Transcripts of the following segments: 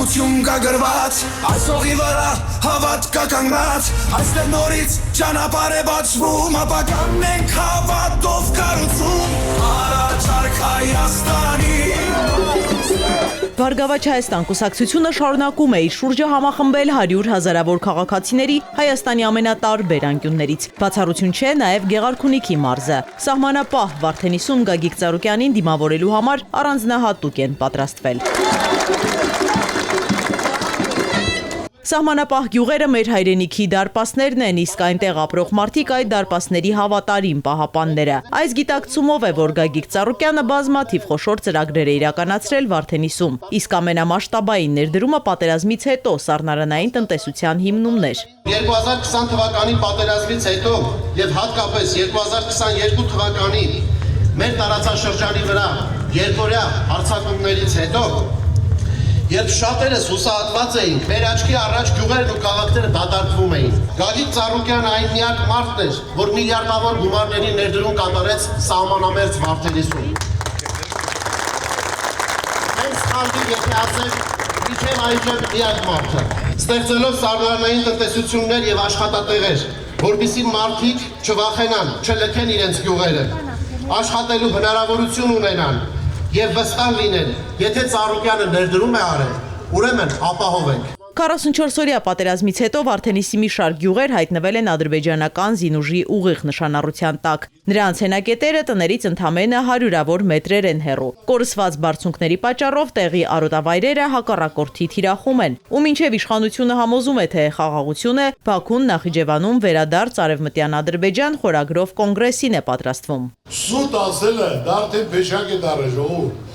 Խաղաղություն կա գրված այս հողի վրա հավատ կա կանգնած այստեղ նորից ճանապարհ է բացվում ապագան ենք հավատով կառուցում առաջարկ Հայաստանի Բարգավաճ Հայաստան կուսակցությունը շարունակում է իր շուրջը համախմբել 100 հազարավոր քաղաքացիների Հայաստանի ամենատարբեր անկյուններից։ Բացառություն չէ նաև Գեղարքունիքի մարզը։ Սահմանապահ Վարդենիսում Գագիկ Ծառուկյանին դիմավորելու համար առանձնահատուկ են պատրաստվել։ Սահմանապահ գյուղերը մեր հայրենիքի դարպասներն են, իսկ այնտեղ ապրող մարդիկ այդ դարպասների հավատարիմ պահապանները։ Այս գիտակցումով է, որ Գագիկ Ծառուկյանը բազմաթիվ խոշոր ծրագրեր է իրականացրել Վարդենիսում, իսկ ամենամասշտաբային ներդրումը պատերազմից հետո սառնարանային տնտեսության հիմնումն էր։ 2020 թվականի պատերազմից հետո եւ հատկապես 2022 թվականի մեր տարածաշրջանի վրա երկօրյա հարձակումներից հետո Երբ շատերս հուսահատված էինք, մեր աչքի առաջ գյուղերն ու քաղաքները դատարկվում էին։ Գագիկ Ծառուկյանը այն միակ մարդն էր, որ միլիարդավոր գումարների ներդրում կատարեց սահմանամերձ Վարդենիսում։ Մենք սխալվի եթե ասենք, մինչև այժմ միակ մարդը, ստեղծելով սառնարանային տնտեսություններ եւ աշխատատեղեր, որպեսզի մարդիկ չվախենան, չլքեն իրենց գյուղերը, աշխատելու հնարավորություն ունենան Եվ վստահ լինեն, եթե Ծառուկյանը ներդրում է արել, ուրեմն ապահովենք։ 44-օրյա պատերազմից հետո Վարդենիսի մի շարք գյուղեր հայտնվել են ադրբեջանական զինուժի ուղիղ նշանառության տակ։ Նրանց հենակետերը տներից ընդամենը հարյուրավոր մետրեր են հեռու։ Կորսված բարձունքների պատճառով տեղի արոտավայրերը հակառակորդի թիրախում են, ու մինչև իշխանությունը համոզում է, թե խաղաղություն է, Բաքուն Նախիջևանում վերադարձ Արևմտյան Ադրբեջան խորագրով կոնգրեսին է պատրաստվում։ Սուտ ասել է, դա արդեն փեշակ է դարը ժողովուրդ։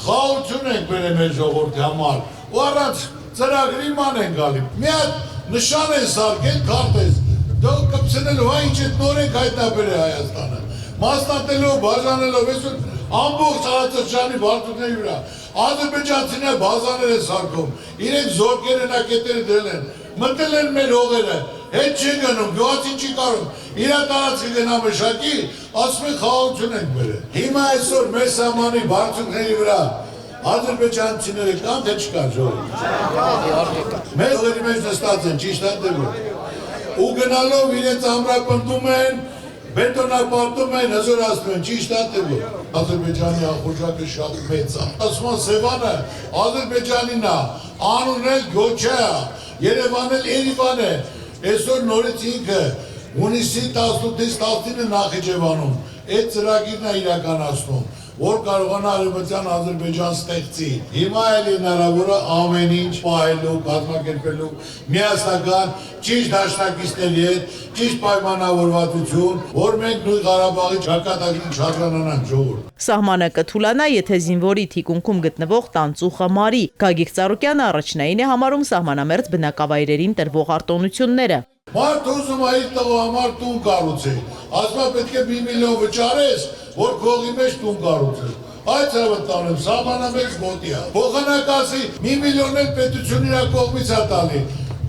Խաղաղություն ենք բերել մեր ժողովրդի համար, ու առանց ծրագրի ման են գալի։ Մի հատ նշան են սարքել, քարտեզ, դու կպցնելու, հա ինչ էդ նոր ենք հայտնաբերել Հայաստանը։ Մասնատելով, բաժանելով, այսօր ամբողջ տարածաշրջանի բարձունքների վրա ադրբեջանցիները բազաներ են սարքում, իրենք զորքեր հենակետերը դրել են, մտել են մեր հողերը, հետ չի գնում, գյուղացին չի կարում, իր տարածքը գնա մշակի, ասում են խաղաղություն ենք բերել։ Հիմա այսօր մեր սահմանի բարձունքների վրա ադրբեջանցիները կան թե չկան ժողովուրդ։ Մեր հողերի մեջ նստած են, ճիշտ է դեպքում։ Ու գնալով իրենց ամրապնդում են, բետոնապարտում են, հզորացնում են, ճիշտ է դեպքում։ Ադրբեջանի ախորժակը շատ մեծ է։ Ասում են Սևանը Ադրբեջանին է, անունն էլ Գոչա է, Երևանն էլ Երևան է։ Այսօր նորից ինքը հունիսի 18-ից 19-ը Նախիջևանում այդ ծրագիրն է իրականացնում, որ կարողանա Արևմտյան Ադրբեջան ստեղծի։ Հիմա էլ հնարավոր է ամեն ինչ պահելու, կազմակերպելու միասնական ճիշտ դաշնակիցների հետ, ճիշտ պայմանավորվածություն, որ մենք նույն Ղարաբաղի ճակատագրին չարժանանանք ժողովուրդ։ Սահմանը կթուլանա, եթե զինվորի թիկունքում գտնվող տանծուխը մարի։ Գագիկ Ծառուկյանը առաջնային է համարում սահմանամերձ բնակավայրերին տրվող արտոնությունները։ Մարդ ուզում է իր տղու համար տուն կառուցի, ասում է պետք է 1 միլիոն վճարես, որ քողի մեջ տուն կառուցես։ Այդ է վտանում, սահմանամերձ գոտի է։ Փոխանակասի 1 միլիոն էլ պետություն իր կողմից է տալի։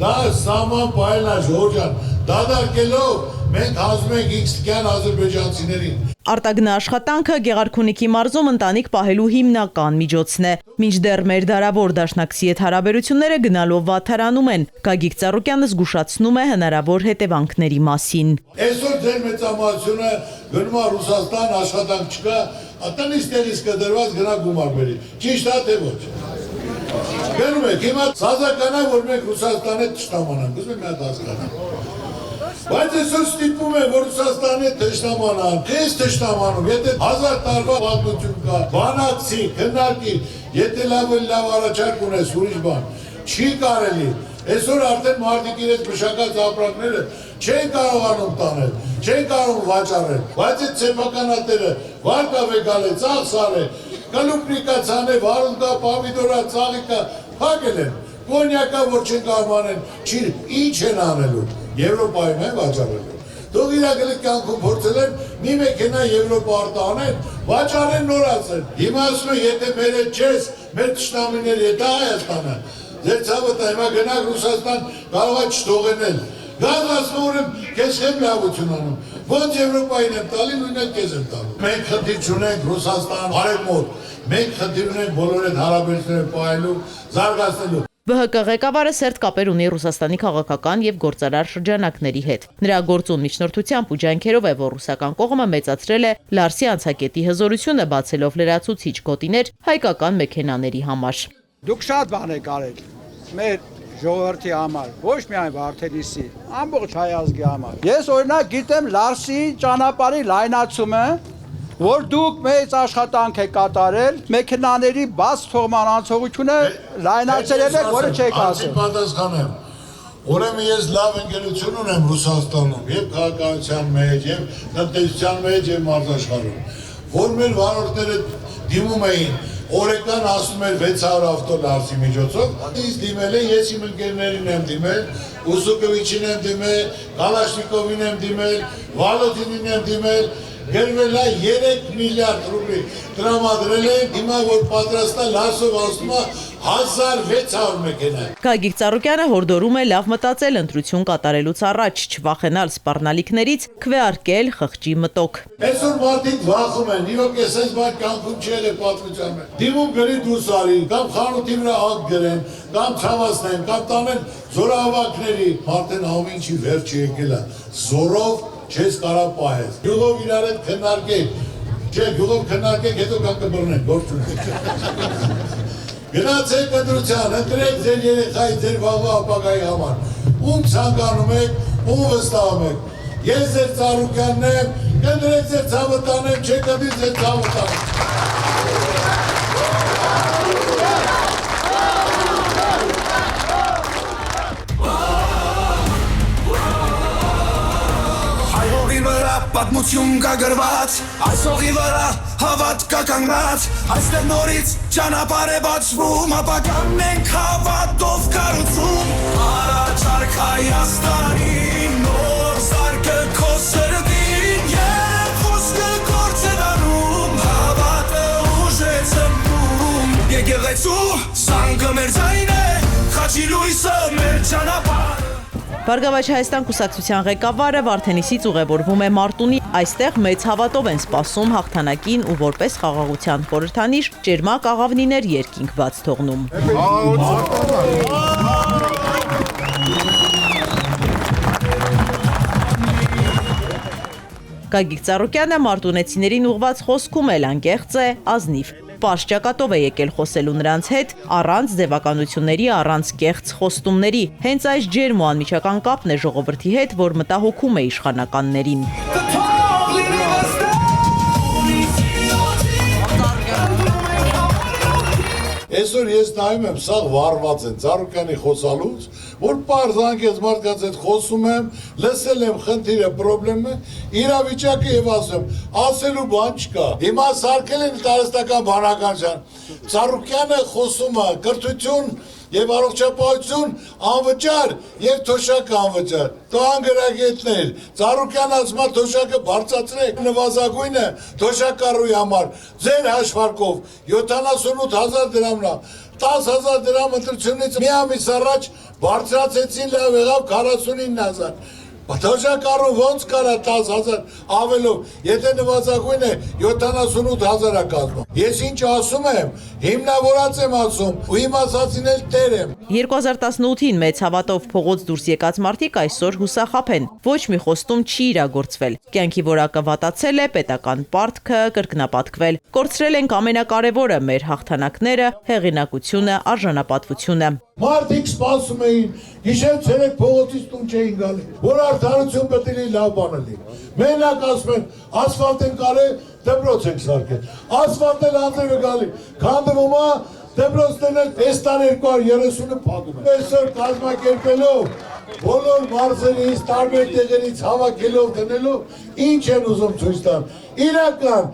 Դա սահման պահելն է Ժորժ ջան, դադարքելով մենք հանձնում ենք X-կյան ադրբեջանցիներին։ Արտագնա աշխատանքը Գեղարքունիքի մարզում ընտանիք պահելու հիմնական միջոցն է։ Մինչդեռ մեր դարավոր դաշնակցի հետ հարաբերությունները գնալով վատթարանում են։ Գագիկ Ծառուկյանը զգուշացնում է հնարավոր հետևանքների մասին։ Այսօր ձեր մեծամասնությունը գնում է Ռուսաստան, աշխատանք չկա, տնից տեղից կդրված գնա գումար բերի։ Ճիշտ է թե ոչ։ Գնում եք, հիմա սազականա, որ մենք Ռուսաստանի հետ թշնամանանք, ուզում եք մի հատ հասկանալ։ Բայց այսօր ստիպում է, որ Ռուսաստանի հետ թշնամանան, քեզ թշնամանում, եթե 1000 տարվա պատմություն կա, բանակցի, քննարկի, եթե լավ առաջարկ ունես ուրիշ բան, չի կարելի։ Այսօր արդեն մարդիկ իրենց մշակած ապրանքները չեն կարողանում տանել, չեն կարող վաճառել, բայց այդ սեփականատերը վարկավեկալ է, ծախսար է, կլուպնիկա ցանե, վարունգա, պամիդորա, ծաղիկա, փակել են, կոնյակա, որ չեն կարողանեն, ինչ են անելու, Եվրոպայում են վաճառելու։ Թող իրակելի կյանքում փորձել են մի մեքենա Եվրոպա արտահանել, վաճառեն նորացեն։ Հիմա ասում են, եթե մեր հետ չես, մեր թշնամիների հետ Հայաստանը, ձեր ցավը հիմա գնաք Ռուսաստան, կարող է չթողնել։ Գազ ասում ուրեմն քեզ եմ լավություն անում։ Ոնց Եվրոպային եմ տալի, նույնը քեզ եմ տալու։ Մենք խնդիր չունենք Ռուսաստան, Արևմուտք։ Մենք խնդիր ունենք բոլոր այդ հարաբերությունները պահելու, զարգացնելու։ ԲՀԿ ղեկավարը սերտ կապեր ունի Ռուսաստանի քաղաքական եւ գործարար շրջանակների հետ։ Նրա գործուն միջնորդությամբ ու ջանքերով է, որ ռուսական կողմը մեծացրել է Լարսի անցակետի հզորությունը, բացելով լրացուցիչ գոտիներ հայկական մեքենաների համար։ Դուք շատ բան եք արել մեր ժողովրդի համար, ոչ միայն Վարդենիսի, ամբողջ հայ ազգի համար։ Ես օրինակ գիտեմ Լարսի ճանապարհի լայնացումը, որ դուք մեծ աշխատանք եք կատարել, մեքենաների բաց թողման անցողությունը լայնացել եք, որը չեք ասել։ Պատասխանեմ։ Ուրեմն ես լավ ընկերություն ունեմ Ռուսաստանում, եւ քաղաքացիության մեջ, եւ տնտեսության մեջ, եւ մարդաշխարհում, որ մեր վարորդները դիմում էին օրեկան ասում էր 600 ավտո Լարսի միջոցով, ինձ դիմել են, ես իմ ընկերներին եմ դիմել, Ուսուկովիչին եմ դիմել, Կալաշնիկովին եմ դիմել, Վալոդինին եմ դիմել, գրվել է 3 միլիարդ ռուբլի տրամադրել են, հիմա որ պատրաստա Լարսով ասում է 1600 մեքենա։ Գագիկ Ծառուկյանը հորդորում է լավ մտածել ընտրություն կատարելուց առաջ, չվախենալ սպառնալիքներից, քվեարկել խղճի մտոք։ Այսօր մարդիկ վախում են, իրոք ես այս բան կյանքում չել է պատմության մեջ։ Դիմում գրի դուրս արի, կամ խանութի վրա ակ գրեն, կամ ցավացնեն, կամ տանեն զորահավաքների, մարդեն ամենի վերջը եկել է, զորով չես կարա պահես։ Գյուղով իրար հետ քննարկեք, չէ, գյուղով քննարկեք, հետո կան կբռնեն, գործ ունեք։ Գնացեք ընտրության, ընտրեք ձեր երեխայի, ձեր վաղվա ապագայի համար, ում ցանկանում եք, ում վստահում եք, ես ձեր Ծառուկյանն եմ, կընտրեք ձեր ցավը տանեմ, չեք ընտրի ձեր ցավը տանեմ։ Պատմություն կա գրված, այս հողի վրա հավատք կա կանգնած, այստեղ նորից ճանապարհ է բացվում, ապագան ենք հավատով կառուցում, առաջարկ Հայաստանին, նոր սարքը քո սրտին, և խոսքը գործ է դառնում, հավատը ուժ է ծնվում, եկեղեցու սանգը մեր ձայն է, խաչի լույսը մեր ճանապարհը։ Բարգավաճ Հայաստան կուսակցության ղեկավարը Վարդենիսից ուղևորվում է Մարտունի, այստեղ մեծ հավատով են սպասում հաղթանակին ու որպես խաղաղության խորհրդանիշ ճերմակ աղավնիներ երկինք բաց թողնում։ Գագիկ Ծառուկյանը մարտունեցիներին ուղված խոսքում էլ անկեղծ է, ազնիվ։ Պարզ ճակատով է եկել խոսելու նրանց հետ, առանց ձևականությունների, առանց կեղծ խոստումների։ Հենց այս ջերմ ու անմիջական կապն է ժողովրդի հետ, որ մտահոգում է իշխանականներին։ Այսօր ես նայում եմ, սաղ վարված են Ծառուկյանի խոսալուց, որ պարզ անկեղծ մարդկանց հետ խոսում եմ, լսել եմ խնդիրը, պրոբլեմը, իրավիճակը եւ ասելու բան չկա։ Հիմա սարքել են տարածական բանականության։ Ծառուկյանը խոսում է կրթություն եւ առողջապահություն անվճար եւ թոշակը անվճար։ Տան գրագետներ, Ծառուկյանը ասում է թոշակը բարձրացրեք, նվազագույնը թոշակառուի համար ձեր հաշվարկով 78,000 դրամն է։ 10,000 դրամ ընտրությունից մի ամիս առաջ բարձրացեցին, լավ եղավ 49,000։ Թոշակառու ոնց կարա 10,000 ավելով, եթե նվազագույնը 78,000 է կազմում։ Ես ինչ ասում եմ, հիմնավորած եմ ասում, ու իմ ասածին էլ տեր եմ։ 2018-ին մեծ հավատով փողոց դուրս եկած մարդիկ այսօր հուսախաբ են։ Ոչ մի խոստում չի իրագործվել։ Կյանքի որակը վատացել է, պետական պարտքը կրկնապատկվել։ Կորցրել ենք ամենակարևորը՝ մեր հաղթանակները, հեղինակությունը, արժանապատվությունը։ Մարդիկ սպասում էին, գիշեր ցերեկ փողոցից տուն չէին գալի, որ արդարություն պետք է լավ բան լինի։ Մենակ ասում են, ասֆալտ են կարել, դպրոց ենք սարքել։ Ասֆալտն անձրև է գալի, քանդվում է, դպրոցներն էլ այս տարի 230-ը փակում են։ Այսօր կազմակերպելով բոլոր մարզերից, տարբեր տեղերից հավաքելով դնելով, ինչ են ուզում ցույց տան։ Իրական,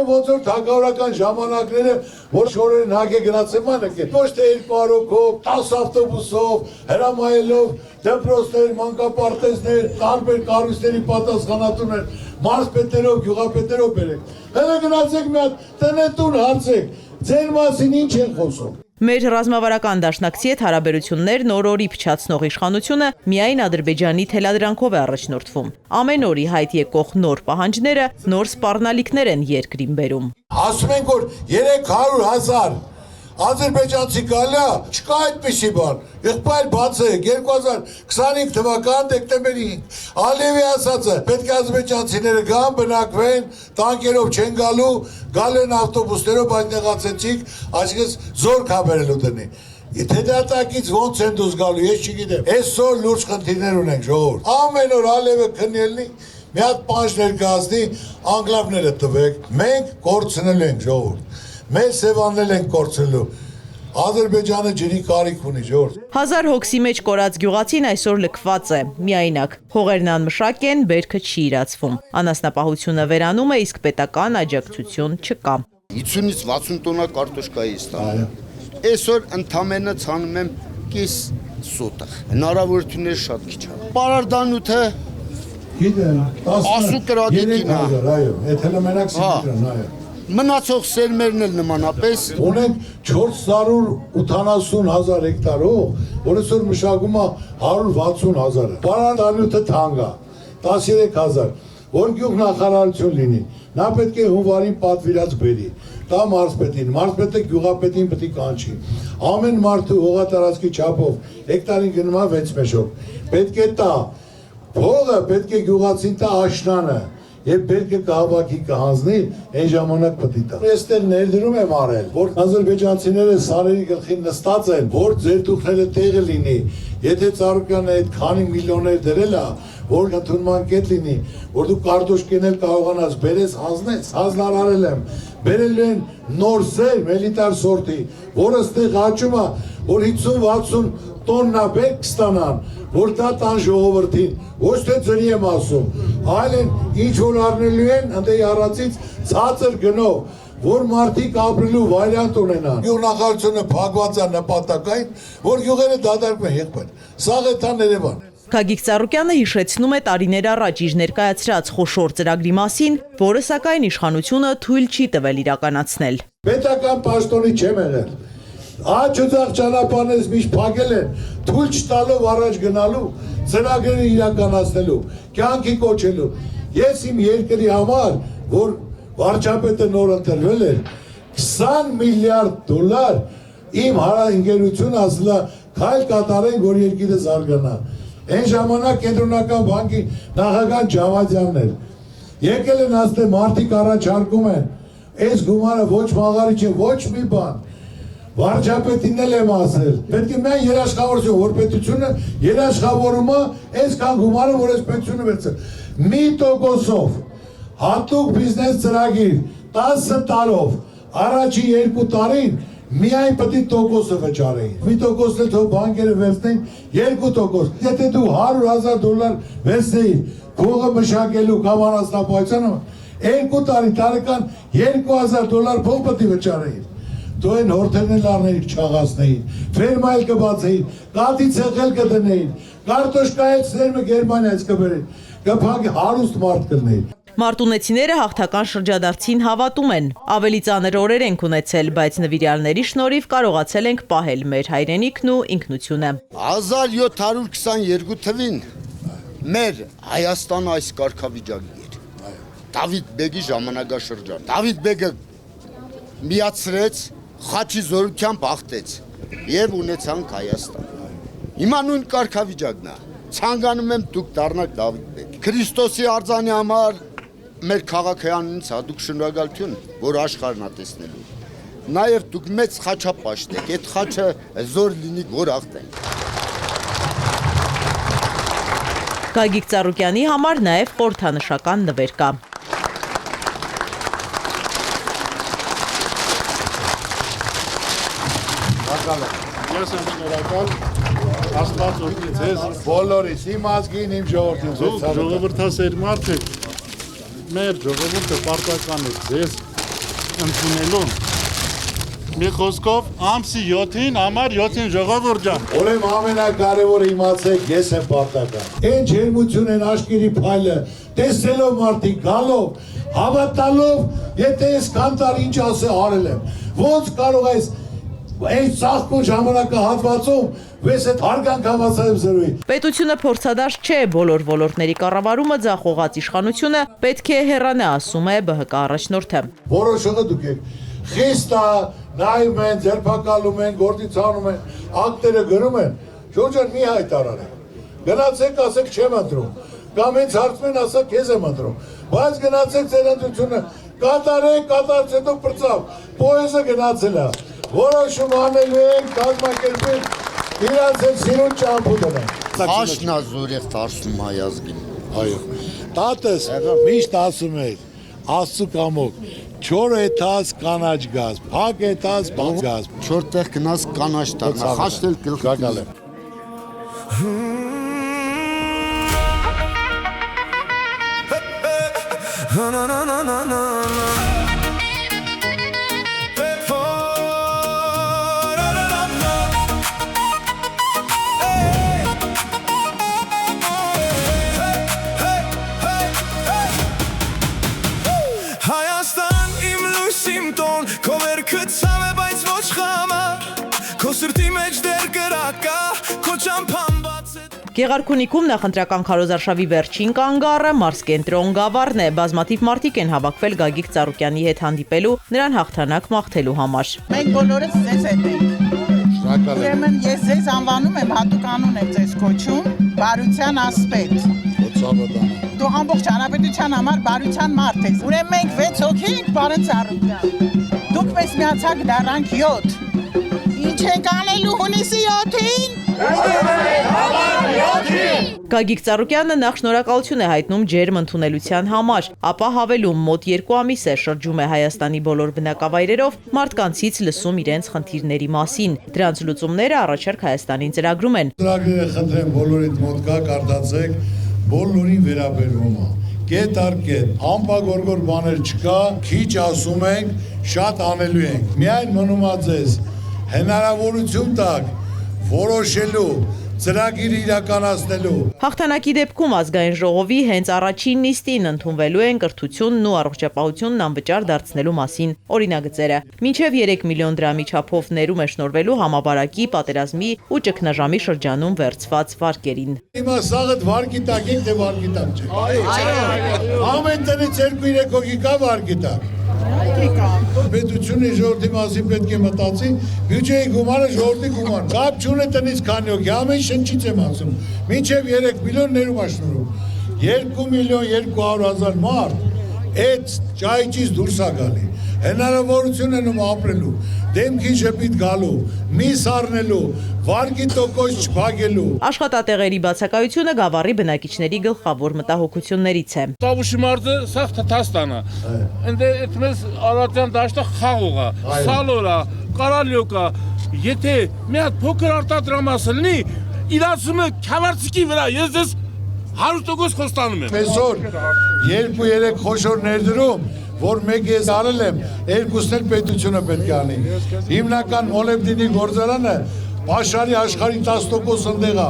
ոնց որ թագավորական ժամանակները, որ շորերն հագե գնացեման եք, ոչ թե 200 հոգով, 10 ավտոբուսով, հրամայելով դպրոցներ, մանկապարտեզներ, տարբեր կառույցների պատասխանատուներ, մարզպետերով, գյուղապետերով բերեք։ Հետո գնացեք մի հատ տնետուն հարցեք, ձեր մասին ինչ են խոսում։ Մեր ռազմավարական դաշնակցի հետ հարաբերություններն օր-օրի փչացնող իշխանությունը միայն Ադրբեջանի թելադրանքով է առաջնորդվում։ Ամեն օրի հայտ եկող նոր պահանջները նոր սպառնալիքներ են երկրին բերում։ Ասում ենք, որ 300,000 Ադրբեջանցի գալա, չկա այդպիսի բան։ Եղբայր բացեք 2025 թվական դեկտեմբերի 5 Ալիևի ասածը պետք է ադրբեջանցիները գան բնակվեն, տանկերով չեն գալու, գալու են ավտոբուսներով, բայց նեղացեցիք, այսինքն զոր կաբերելու դնի։ Եթե դատակից ոնց են դուս գալու, ես չգիտեմ։ Այսօր լուրջ խնդիրներ ունենք ժողովուրդ։ Ամեն օր Ալիևը քննելնի, մի հատ պանջ ներկայացնի, անգլավները տվեք։ Մենք կորցնելու ենք ժողովուրդ։ Մեր սևաննել ենք կորցնելու։ Ադրբեջանը ջրի կարիք ունի ժողովուրդ։ 1000 հոգսի մեջ կորած գյուղացին այսօր լքված է, միայնակ։ Հողերն անմշակ են, բերքը չի իրացվում։ Անասնապահությունը վերանում է, իսկ պետական աջակցություն չկա։ 50-ից 60 տոննա կարտոշկայի ստանում։ Այսօր ընդամենը ցանում եմ կես սոտեղ։ Հնարավորությունները շատ քիչ են։ Պարարդանութը Գիտեմ, ասու կրադիկին է։ Այո, եթե մենակ սիրան, այո։ Մնացող սերմերն էլ նմանապես Ունենք 480,000 հեկտար հող, որ այսօր մշակում է 160,000-ը։ Պարարդանյութը թանկ է, 13,000, որ գյուղնախարարություն լինի։ Նա պետք է հունվարին պատվիրած բերի, տա մարզպետին, մարզպետը գյուղապետին պետք է կանչի։ Ամեն մարդու հողատարածքի չափով հեկտարին գնում է 6 մեշով։ Պետք է տա, հողը պետք է գյուղացին տա աշնանը։ Եվ բերքը կահավաքի կհանձնի, այն ժամանակ պետք է։ Այստեղ ներդրում եմ արել, որ ադրբեջանցիները սարերի գլխին նստած են, որ ձեր տուփները տեղը լինի։ Եթե Ծառուկյանը այդ քանի միլիոններ դրել է, որ ընդունման կետ լինի, որ դու կարտոշկեն էլ կարողանաս բերես հանձնես, հանձնարարել եմ։ Բերել են նոր սեր, մելիտար սորտի, որը ստեղ աճում է, որ 50-60 տոննա բերք կստանան, որ դա տան ժողովրդին, ոչ թե ձրի եմ ասում, այլ են ինչ որ առնելու են, ընդեի առածից ցածր գնով, որ մարդիկ ապրելու վարիանտ ունենան։ Գյուղնախարարությունը փակված է նպատակային, որ գյուղերը դադարում են եղբայր։ Սաղ է տան Երևան։ Գագիկ Ծառուկյանը հիշեցնում է տարիներ առաջ իր ներկայացրած խոշոր ծրագրի մասին, որը սակայն իշխանությունը թույլ չի տվել իրականացնել։ Պետական պաշտոնի չեմ եղել։ Աչուձախ ճանապարհներից միշտ փակել են, թույլ չտալով առաջ գնալու, ծրագրերը իրականացնելու, կյանքի կոչելու։ Ես իմ երկրի համար, որ վարչապետը նոր ընտրվել էր, 20 միլիարդ դոլար իմ հարաընկերությունը ասել է, քայլ կատարենք, որ երկիրը զարգանա։ Այն ժամանակ կենտրոնական բանկի նախագահ Ջավադյանն էր։ Եկել են ասել, մարդիկ առաջարկում են, այս գումարը ոչ մաղարի չէ, ոչ մի բան։ Վարչապետին էլ եմ ասել, պետք է միայն երաշխավորություն, որ պետությունը երաշխավորումը այսքան գումարը, որ այս պետությունը վերցել։ 1%-ով հատուկ բիզնես ծրագիր 10 տարով առաջի 2 տարին միայն պետք է տոկոսը վճարեին։ 1% էլ թող բանկերը վերցնեն 2%։ Եթե դու 100,000 դոլար վերցնեիր գողը մշակելու կամ անասնապահությանը, 2 տարի տարեկան 2,000 դոլար փող պետք է վճարեին։ Դու են հորթերն էլ առնեիք չաղացնեին, ֆերմա էլ կբացեին, կատի ցեղել կդնեին, կարտոշկայից սերմը Գերմանիայից կբերեին, կփակի հարուստ մարդ կլնեին։ Մարտունեցիները հաղթական շրջադարձին հավատում են։ Ավելի ծանր օրեր ենք ունեցել, բայց նվիրյալների շնորհիվ կարողացել ենք պահել մեր հայրենիքն ու ինքնությունը։ 1722 թվին մեր Հայաստանը այս կարգավիճակի էր։ Դավիթ Բեգի ժամանակաշրջան։ Դավիթ Բեգը միացրեց, խաչի զորությամբ հաղթեց եւ ունեցանք Հայաստան։ Հիմա նույն կարգավիճակն է։ Ցանկանում եմ դուք դառնաք Դավիթ Բեգ։ Քրիստոսի արձանի համար մեր քաղաքյանից հատուկ շնորհակալություն, որ աշխարհն է տեսնելու։ Նաև դուք մեծ խաչապաշտ եք, այդ խաչը զոր լինի, որ հաղթենք։ Գագիկ Ծառուկյանի համար նաև խորհրդանշական նվեր կա։ Ես եմ շնորհակալ, Աստված օգնի ձեզ բոլորիս, իմ ազգին, իմ ժողովրդին։ Դուք ժողովրդասեր մարդ եք, մեր ժողովուրդը պարտական է ձեզ ընդունելուն։ Մի խոսքով ամսի 7-ին, համար 7-ին ժողովուրդ ջան։ Ուրեմն ամենակարևորը իմացեք, ես եմ պարտական։ Այն ջերմություն են աշկերի փայլը, տեսնելով մարդիկ գալով, հավատալով, եթե ես կանտար ինչ ասե արել եմ։ Ոնց կարող ես այս ծաղկուն ժամանակահատվածում վես այդ հարգանք հավասարեմ զրույի։ Պետությունը փորձադարձ չէ, բոլոր ոլորտների կառավարումը ձախողած իշխանությունը պետք է հեռանա, ասում է ԲՀԿ առաջնորդը։ Որոշողը դուք եք։ Խիստ է, նայում են, ձերբակալում են, գործիցանում են, ակտերը գրում են, Շուրջան մի հայտարարեք, գնացեք, ասեք չեմ ընտրում, կամ ինձ հարցում են, ասեք քեզ եմ ընտրում, բայց գնացեք ձեր ընտրությունը, կատարեք, կատարից հետո պրծավ, պոեզը գնացել է, որոշում անելու ենք, կազմակերպել, իրանց են սիրուն ճամփու դնեն։ Աշնազուրեղ դարձնում հայազգին։ Այո, տատս միշտ ասում էր, Աստծու կամոք, չոր էթաս կանաչ գազ, փակ էթաս բաց գազ։ Չորտեղ գնաց կանաչ դառնա, խաշտել գլխի։ Հայաստան իմ լույսիմ տոն, քո վերքը ցավ է, բայց ոչ խամար, քո սրտի մեջ դեր կրակա, քո ճամփան բաց է։ Գեղարքունիքում նախընտրական քարոզարշավի վերջին կանգառը մարզկենտրոն Գավառն է։ Բազմաթիվ մարդիկ են հավաքվել Գագիկ Ծառուկյանի հետ հանդիպելու, նրան հաղթանակ մաղթելու համար։ Մենք բոլորս ձեզ հետ ենք։ Ուրեմն ես ձեզ անվանում եմ, հատուկ անուն եմ ձեզ կոչում, բարության ասպետ։ Դու ամբողջ հանրապետության համար բարության մարդ ես։ Ուրեմն մենք 6 հոգի ենք, պարոն Ծառուկյան։ Դուք մեզ միացաք դառանք 7։ Ինչ ենք անելու հունիսի 7-ին։ Գագիկ Ծառուկյանը նախ շնորհակալություն է հայտնում ջերմ ընդունելության համար, ապա հավելում մոտ 2 ամիս է շրջում է Հայաստանի բոլոր բնակավայրերով, մարդկանցից լսում իրենց խնդիրների մասին։ Դրանց լուծումները առաջարկ Հայաստանին ծրագրում են։ Ծրագրերը խնդրեմ բոլորիդ մոտ գա, կարդացեք, բոլորին վերաբերվում է։ Կետ առ կետ, անպագորգոր բաներ չկա, քիչ ասում ենք, շատ անելու ենք։ Միայն մնում է ձեզ հնարավորություն տակ որոշելու, ծրագիր իրականացնելու։ Հաղթանակի դեպքում ազգային ժողովի հենց առաջին նիստին ընդունվելու են կրթությունն ու առողջապահությունն անվճար դարձնելու մասին օրինագծերը։ Մինչև 3 միլիոն դրամի չափով ներում է շնորհվելու համավարակի, պատերազմի ու ճգնաժամի շրջանում վերցված վարկերին։ Հիմա սաղդ վարկի տակ եք, թե վարկի տակ չեք։ Ամեն տնից 2-3 հոգի կա վարկի տակ։ Պետությունը ժողովրդի մասին պետք է մտածի, բյուջեի գումարը ժողովրդի գումարն։ Կապ չունի տնից քանի հոգի, ամեն շնչից եմ ասում։ Մինչև 3 միլիոն ներում է շնորհում։ 2 միլիոն 200,000 մարդ այդ ճայճից դուրս է գալի։ Հնարավորություն են ապրելու, դեմքի շփիտ գալու, միս առնելու, վարկի տոկոս չփակելու։ Աշխատատեղերի բացակայությունը Գավառի բնակիչների գլխավոր մտահոգություններից է։ Տավուշի մարդը սաղ թթաստան է, ընդ այդ մեզ Արարատյան դաշտը խաղող է, սալոր է, կարալյոկ է, եթե մի հատ փոքր արտադրամաս լինի, իրացում է քավարցիկի վրա, ես դες 100% խոստանում եմ։ Այսօր 2-3 խոշոր ներդրում, որ մեկ ես արել եմ, երկուսն էլ պետությունը պետք է անի։ Հիմնական մոլեբդինի գործարանը Պաշարի աշխարհի 10% ընդեղ է,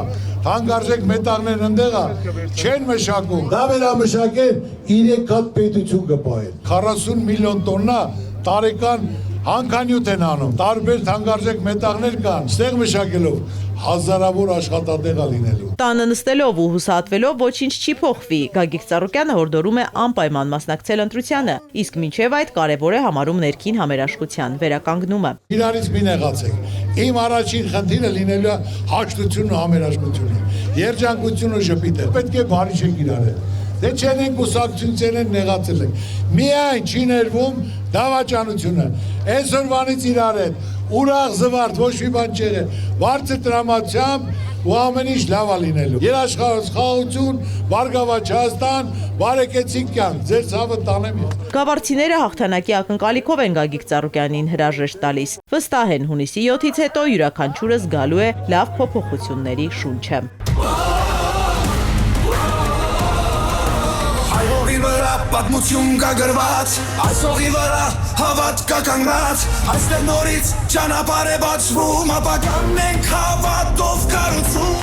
թանկարժեք մետաղներ ընդեղ է, չեն մշակում։ Դա վերամշակեն 3 հատ պետություն կպահեն։ 40 միլիոն տոննա տարեկան հանքանյութ են անում, տարբեր թանկարժեք մետաղներ կան, ստեղ մշակելով հազարավոր աշխատատեղ է լինելու։ Տանը նստելով ու հուսահատվելով ոչինչ չի փոխվի։ Գագիկ Ծառուկյանը հորդորում է անպայման մասնակցել ընտրությանը, իսկ մինչև այդ կարևոր է համարում ներքին համերաշխության վերականգնումը։ Իրարից մի նեղացեք։ Իմ առաջին խնդիրը լինելու է հաշտությունն ու համերաշխությունը։ Երջանկությունն ու շփիթը։ Պետք է բարի չենք իրարել։ Դե չեն են կուսակցություն են նեղացել ենք։ Միայն չի ներվում դավաճանությունը։ Այսօրվանից իրար հետ ուրախ զվարթ, ոչ մի բան չեղել, բարձր տրամադրությամբ ու ամեն ինչ լավ է լինելու։ Երաշխավորություն, Բարգավաճ Հայաստան, բարեկեցիկ կյանք, ձեր ցավը տանեմ ես։ Գավառցիները հաղթանակի ակնկալիքով են Գագիկ Ծառուկյանին հրաժեշտ տալիս։ Վստահ են հունիսի 7-ից հետո յուրաքանչյուրը զգալու է լավ փոփոխությունների շունչը։ Պատմություն կա գրված, այս հողի վրա հավատք կա կանգնած, այստեղ նորից ճանապարհ է բացվում, ապագան ենք հավատով կառուցում։